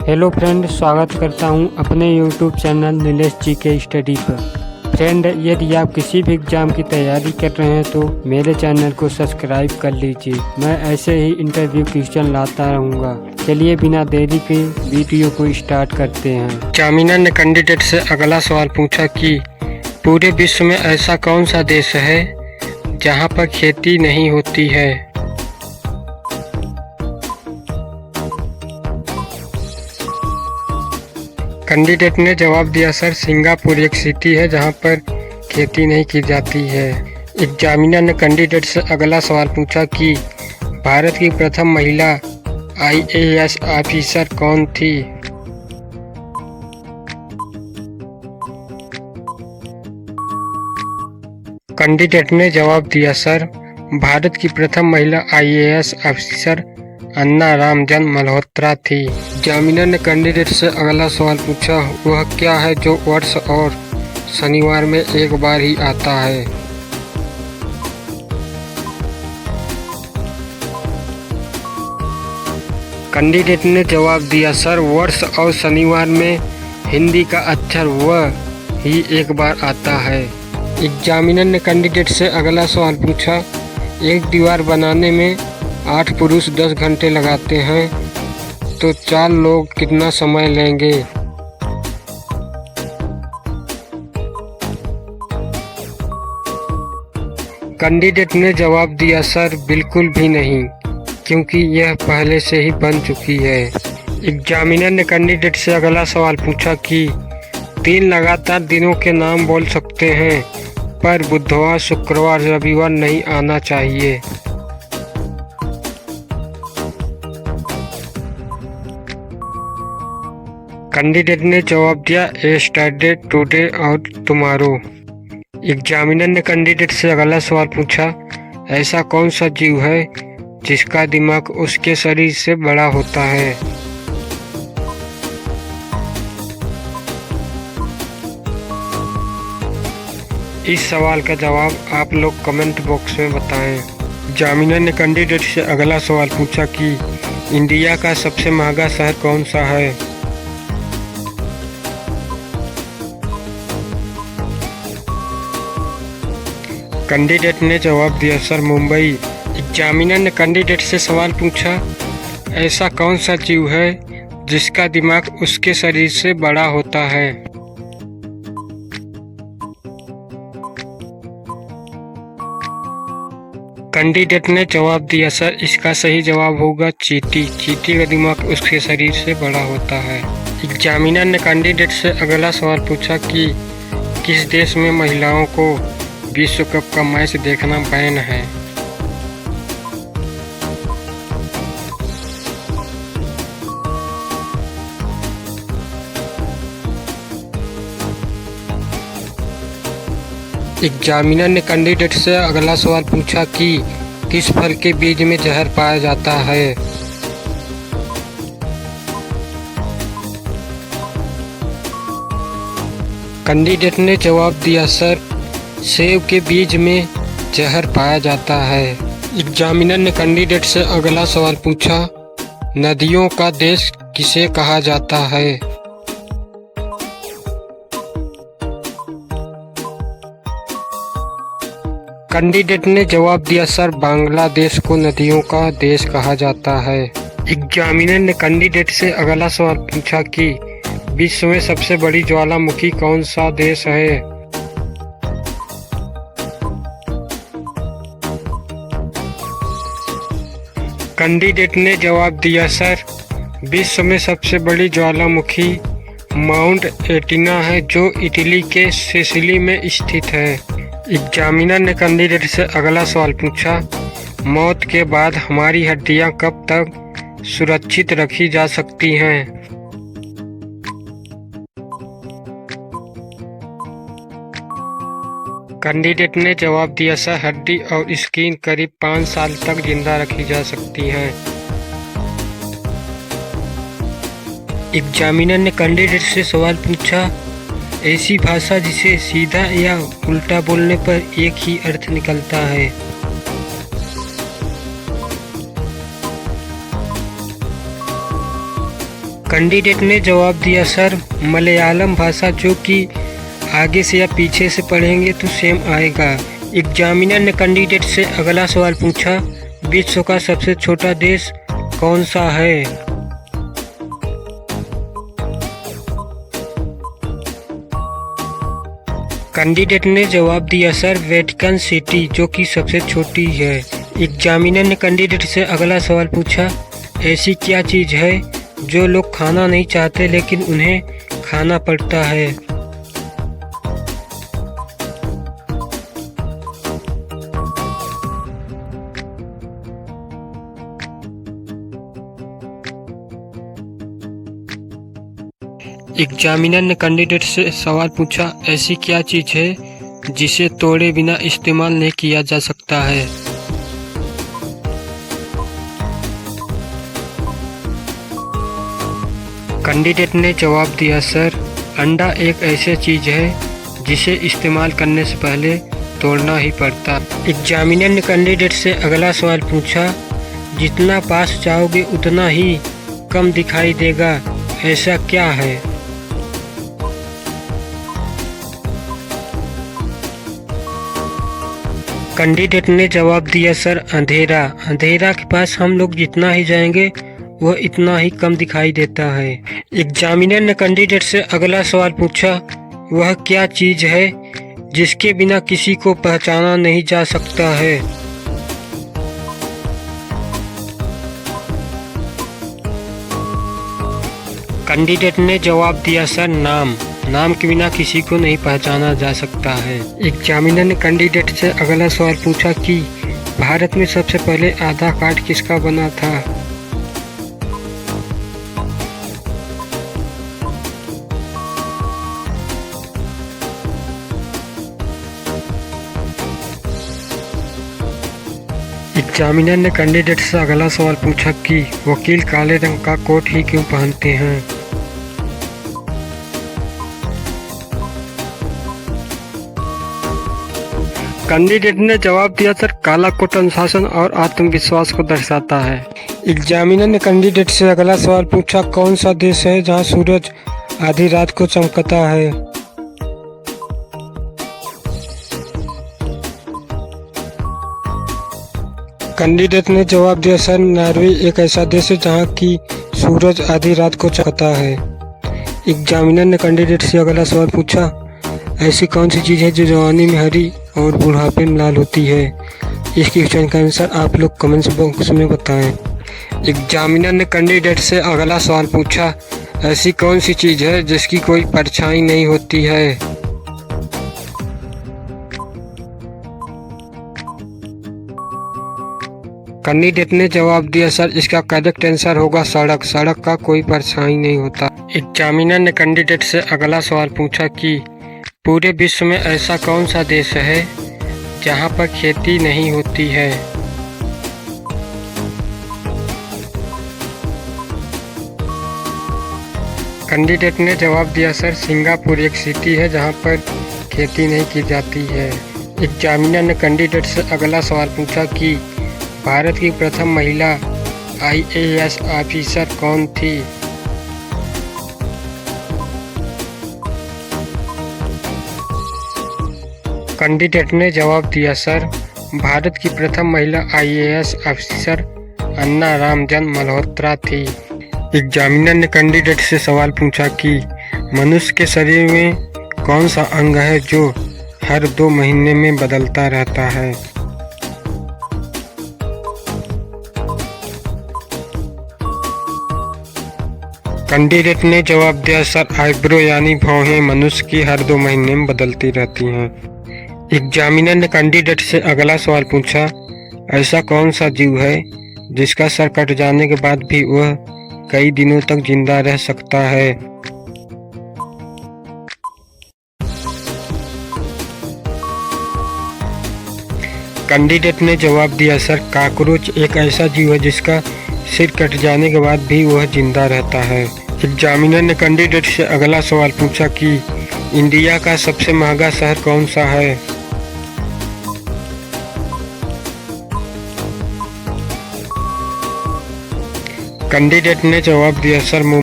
Hello friend, स्वागत करता हूं अपने यूट्यूब चैनल नीलेश जी के स्टडी पर। फ्रेंड, यदि आप किसी भी एग्ज़ाम की तैयारी कर रहे हैं तो मेरे चैनल को सब्सक्राइब कर लीजिए। मैं ऐसे ही इंटरव्यू क्वेश्चन लाता रहूँगा। चलिए बिना देरी के वीडियो को स्टार्ट करते हैं। एग्जामिनर ने कैंडिडेट से अगला सवाल पूछा कि पूरे विश्व में ऐसा कौन सा देश है जहाँ पर खेती नहीं होती है। कैंडिडेट ने जवाब दिया, सर सिंगापुर एक सिटी है जहां पर खेती नहीं की जाती है। एग्जामिनर ने कैंडिडेट से अगला सवाल पूछा कि भारत की प्रथम महिला आईएएस ऑफिसर कौन थी। कैंडिडेट ने जवाब दिया, सर भारत की प्रथम महिला आईएएस ऑफिसर अन्ना रामजन मल्होत्रा थी। एग्जामिनर ने कैंडिडेट से अगला सवाल पूछा, वह क्या है जो वर्ष और शनिवार में एक बार ही आता है। कैंडिडेट ने जवाब दिया, सर वर्ष और शनिवार में हिंदी का अक्षर व ही एक बार आता है। एग्जामिनर ने कैंडिडेट से अगला सवाल पूछा, एक दीवार बनाने में 8 पुरुष 10 घंटे लगाते हैं तो 4 लोग कितना समय लेंगे। कैंडिडेट ने जवाब दिया, सर बिल्कुल भी नहीं, क्योंकि यह पहले से ही बन चुकी है। एग्जामिनर ने कैंडिडेट से अगला सवाल पूछा कि 3 लगातार दिनों के नाम बोल सकते हैं पर बुधवार, शुक्रवार, रविवार नहीं आना चाहिए। कैंडिडेट ने जवाब दिया, यस्टरडे, टुडे और टुमारो। एग्जामिनर ने कैंडिडेट से अगला सवाल पूछा, ऐसा कौन सा जीव है जिसका दिमाग उसके शरीर से बड़ा होता है। इस सवाल का जवाब आप लोग कमेंट बॉक्स में बताएं। एग्जामिनर ने कैंडिडेट से अगला सवाल पूछा कि इंडिया का सबसे महंगा शहर कौन सा है। कैंडिडेट ने जवाब दिया, सर मुंबई। एग्जामिनर ने कैंडिडेट से सवाल पूछा, ऐसा कौन सा जीव है जिसका दिमाग उसके शरीर से बड़ा होता है। कैंडिडेट ने जवाब दिया, सर इसका सही जवाब होगा चींटी। चींटी का दिमाग उसके शरीर से बड़ा होता है। एग्जामिनर ने कैंडिडेट से अगला सवाल पूछा कि किस देश में महिलाओं को विश्व कप का मैच देखना बैन है। एग्जामिनर ने कैंडिडेट से अगला सवाल पूछा कि किस फल के बीज में जहर पाया जाता है। कैंडिडेट ने जवाब दिया, सर सेब के बीज में जहर पाया जाता है। एग्जामिनर ने कैंडिडेट से अगला सवाल पूछा, नदियों का देश किसे कहा जाता है। कैंडिडेट ने जवाब दिया, सर बांग्लादेश को नदियों का देश कहा जाता है। एग्जामिनर ने कैंडिडेट से अगला सवाल पूछा कि विश्व में सबसे बड़ी ज्वालामुखी कौन सा देश है। कैंडिडेट ने जवाब दिया, सर विश्व में सबसे बड़ी ज्वालामुखी माउंट एटिना है जो इटली के सिसिली में स्थित है। एग्जामिनर ने कैंडिडेट से अगला सवाल पूछा, मौत के बाद हमारी हड्डियां कब तक सुरक्षित रखी जा सकती हैं। कैंडिडेट ने जवाब दिया, सर हड्डी और स्किन करीब 5 साल तक जिंदा रखी जा सकती हैं। एग्जामिनर ने कैंडिडेट से सवाल पूछा, ऐसी भाषा जिसे सीधा या उल्टा बोलने पर एक ही अर्थ निकलता है। कैंडिडेट ने जवाब दिया, सर मलयालम भाषा, जो कि आगे से या पीछे से पढ़ेंगे तो सेम आएगा। एग्जामिनर ने कैंडिडेट से अगला सवाल पूछा, विश्व का सबसे छोटा देश कौन सा है? कैंडिडेट ने जवाब दिया, सर वेटिकन सिटी, जो कि सबसे छोटी है। एग्जामिनर ने कैंडिडेट से अगला सवाल पूछा, ऐसी क्या चीज़ है जो लोग खाना नहीं चाहते लेकिन उन्हें खाना पड़ता है? एग्जामिनर ने कैंडिडेट से सवाल पूछा, ऐसी क्या चीज़ है जिसे तोड़े बिना इस्तेमाल नहीं किया जा सकता है? कैंडिडेट ने जवाब दिया, सर अंडा एक ऐसी चीज़ है जिसे इस्तेमाल करने से पहले तोड़ना ही पड़ता। एग्जामिनर ने कैंडिडेट से अगला सवाल पूछा, जितना पास जाओगे उतना ही कम दिखाई देगा, ऐसा क्या है? कैंडिडेट ने जवाब दिया, सर अंधेरा। अंधेरा के पास हम लोग जितना ही जाएंगे वह इतना ही कम दिखाई देता है। एग्जामिनर ने कैंडिडेट से अगला सवाल पूछा, वह क्या चीज़ है जिसके बिना किसी को पहचाना नहीं जा सकता है? कैंडिडेट ने जवाब दिया, सर नाम। नाम के बिना किसी को नहीं पहचाना जा सकता है। एग्जामिनर ने कैंडिडेट से अगला सवाल पूछा कि भारत में सबसे पहले आधार कार्ड किसका बना था? एग्जामिनर ने कैंडिडेट से अगला सवाल पूछा कि वकील काले रंग का कोट ही क्यों पहनते हैं? कैंडिडेट ने जवाब दिया, सर काला कोट अनुशासन और आत्मविश्वास को दर्शाता है। एग्जामिनर ने कैंडिडेट से अगला सवाल पूछा, कौन सा देश है जहां सूरज आधी रात को चमकता है? कैंडिडेट ने जवाब दिया, सर नॉर्वे एक ऐसा देश है जहां की सूरज आधी रात को चमकता है। एग्जामिनर ने कैंडिडेट से अगला सवाल पूछा, ऐसी कौन सी चीज़ है जो जवानी में हरी और बुढ़ापे में लाल होती है? इसकी क्वेश्चन का आंसर आप लोग कमेंट्स बॉक्स में बताएं। एग्जामिनर ने कैंडिडेट से अगला सवाल पूछा, ऐसी कौन सी चीज़ है जिसकी कोई परछाई नहीं होती है? कैंडिडेट ने जवाब दिया, सर इसका करेक्ट आंसर होगा सड़क। सड़क का कोई परछाई नहीं होता। एग्जामिनर ने कैंडिडेट से अगला सवाल पूछा कि पूरे विश्व में ऐसा कौन सा देश है जहां पर खेती नहीं होती है? कैंडिडेट ने जवाब दिया, सर सिंगापुर एक सिटी है जहां पर खेती नहीं की जाती है। एग्जामिनर ने कैंडिडेट से अगला सवाल पूछा कि भारत की प्रथम महिला IAS ऑफिसर कौन थी? कैंडिडेट ने जवाब दिया, सर भारत की प्रथम महिला IAS ऑफिसर अन्ना रामजन मल्होत्रा थी। एग्जामिनर ने कैंडिडेट से सवाल पूछा कि मनुष्य के शरीर में कौन सा अंग है जो हर 2 महीने में बदलता रहता है? कैंडिडेट ने जवाब दिया, सर आईब्रो यानी भौहें मनुष्य की हर 2 महीने में बदलती रहती हैं। एग्जामिनर ने कैंडिडेट से अगला सवाल पूछा, ऐसा कौन सा जीव है जिसका सर कट जाने के बाद भी वह कई दिनों तक जिंदा रह सकता है? कैंडिडेट ने जवाब दिया, सर कॉकरोच एक ऐसा जीव है जिसका सिर कट जाने के बाद भी वह जिंदा रहता है। एग्जामिनर ने कैंडिडेट से अगला सवाल पूछा कि इंडिया का सबसे महंगा शहर कौन सा है? कैंडिडेट ने जवाब दिया, सर